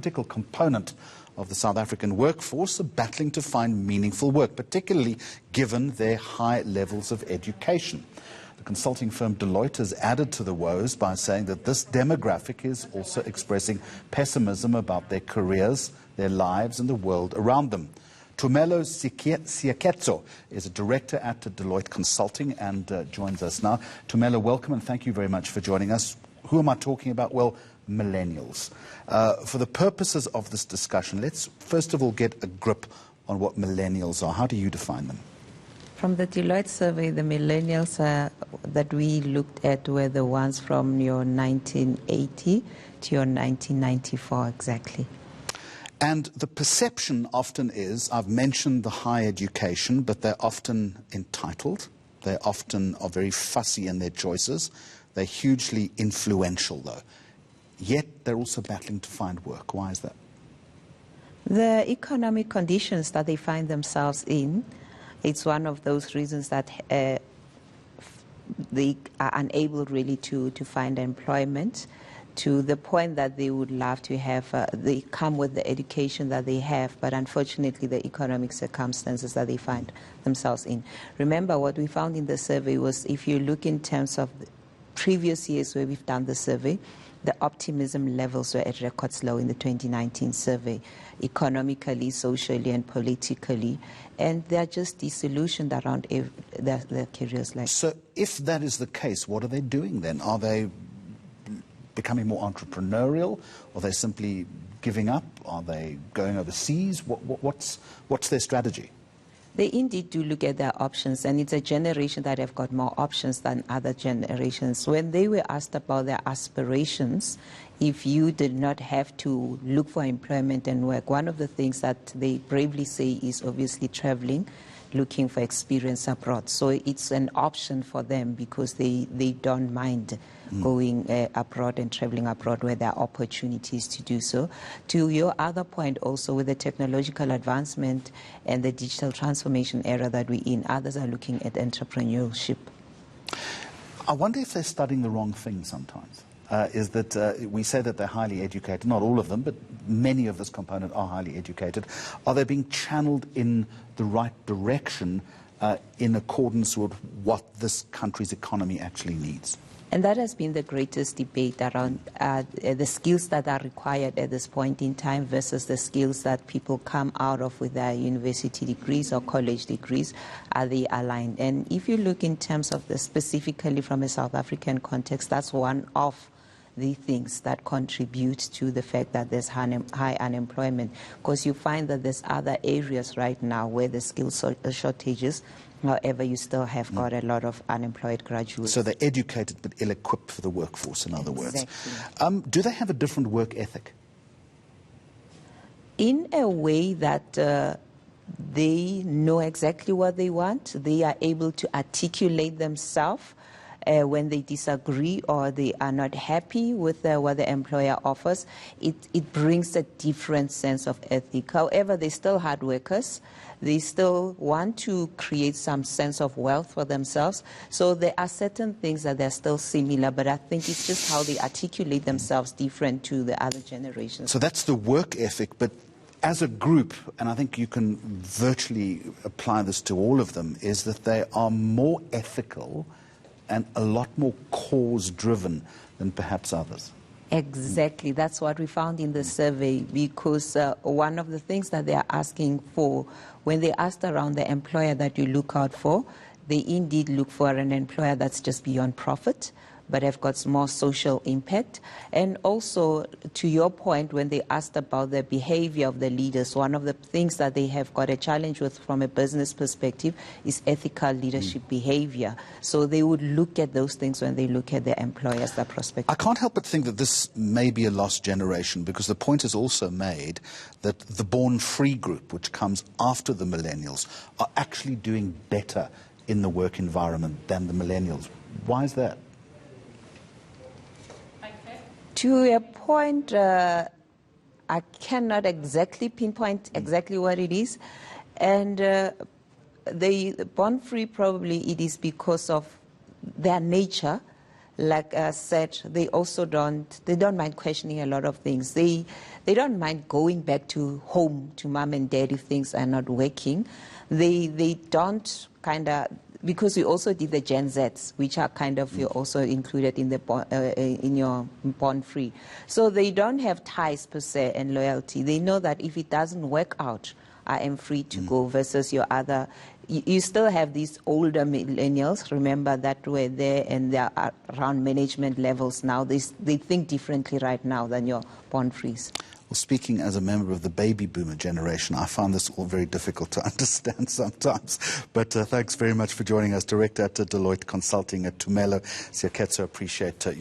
critical component of the South African workforce are battling to find meaningful work, particularly given their high levels of education. The consulting firm Deloitte has added to the woes by saying that this demographic is also expressing pessimism about their careers, their lives and the world around them. Tumelo Siaketso is a director at Deloitte Consulting and joins us now. Tumelo, welcome and thank you very much for joining us. Who am I talking about? Well, millennials. For the purposes of this discussion, let's first of all get a grip on what millennials are. How do you define them? From the Deloitte survey, the millennials that we looked at were the ones from your 1980 to your 1994 exactly. And the perception often is, I've mentioned the high education, but they're often entitled. They often are very fussy in their choices. They're hugely influential, though. Yet they're also battling to find work. Why is that? The economic conditions that they find themselves in, it's one of those reasons that they are unable really to find employment, to the point that they would love to have, they come with the education that they have, but unfortunately the economic circumstances that they find themselves in. Remember, what we found in the survey was, if you look in terms of the previous years where we've done the survey, the optimism levels were at records low in the 2019 survey, economically, socially and politically, and they're just disillusioned around their careers. So if that is the case, what are they doing then? Are they becoming more entrepreneurial? Are they simply giving up? Are they going overseas? What's their strategy? They indeed do look at their options, and it's a generation that have got more options than other generations. When they were asked about their aspirations, if you did not have to look for employment and work, one of the things that they bravely say is obviously traveling, looking for experience abroad. So it's an option for them because they don't mind going abroad and traveling abroad where there are opportunities to do so. To your other point also, with the technological advancement and the digital transformation era that we're in, others are looking at entrepreneurship. I wonder if they're studying the wrong thing sometimes. Is that we say that they're highly educated, not all of them, but many of this component are highly educated. Are they being channeled in the right direction in accordance with what this country's economy actually needs? And that has been the greatest debate around the skills that are required at this point in time versus the skills that people come out of with their university degrees or college degrees. Are they aligned? And if you look in terms of specifically from a South African context, that's one of the things that contribute to the fact that there's high unemployment, because you find that there's other areas right now where the skill shortages. However, you still have got a lot of unemployed graduates. So they're educated but ill-equipped for the workforce, in other words. Do they have a different work ethic? In a way that they know exactly what they want. They are able to articulate themselves when they disagree or they are not happy with what the employer offers. It brings a different sense of ethic. However, they're still hard workers. They still want to create some sense of wealth for themselves. So there are certain things that they're still similar, but I think it's just how they articulate themselves different to the other generations. So that's the work ethic, but as a group, and I think you can virtually apply this to all of them, is that they are more ethical and a lot more cause-driven than perhaps others. Exactly. That's what we found in the survey, because one of the things that they are asking for, when they asked around the employer that you look out for, they indeed look for an employer that's just beyond profit, but have got more social impact. And also, to your point, when they asked about the behavior of the leaders, one of the things that they have got a challenge with from a business perspective is ethical leadership behavior. So they would look at those things when they look at their employers, their prospects. I can't help but think that this may be a lost generation, because the point is also made that the born-free group, which comes after the millennials, are actually doing better in the work environment than the millennials. Why is that? To a point, I cannot exactly pinpoint exactly what it is. And the born free, probably it is because of their nature. like I said, they don't mind questioning a lot of things. They don't mind going back to home to mom and dad if things are not working. They don't because we also did the Gen Zs, which are you're also included in the in your bond free. So they don't have ties per se and loyalty. They know that if it doesn't work out, I am free to go, versus your other. You still have these older millennials, remember, that were there and they're around management levels now. They think differently right now than your bond frees. Well, speaking as a member of the baby boomer generation, I find this all very difficult to understand sometimes. But thanks very much for joining us, Director at Deloitte Consulting at Tumelo Siaketso. Appreciate your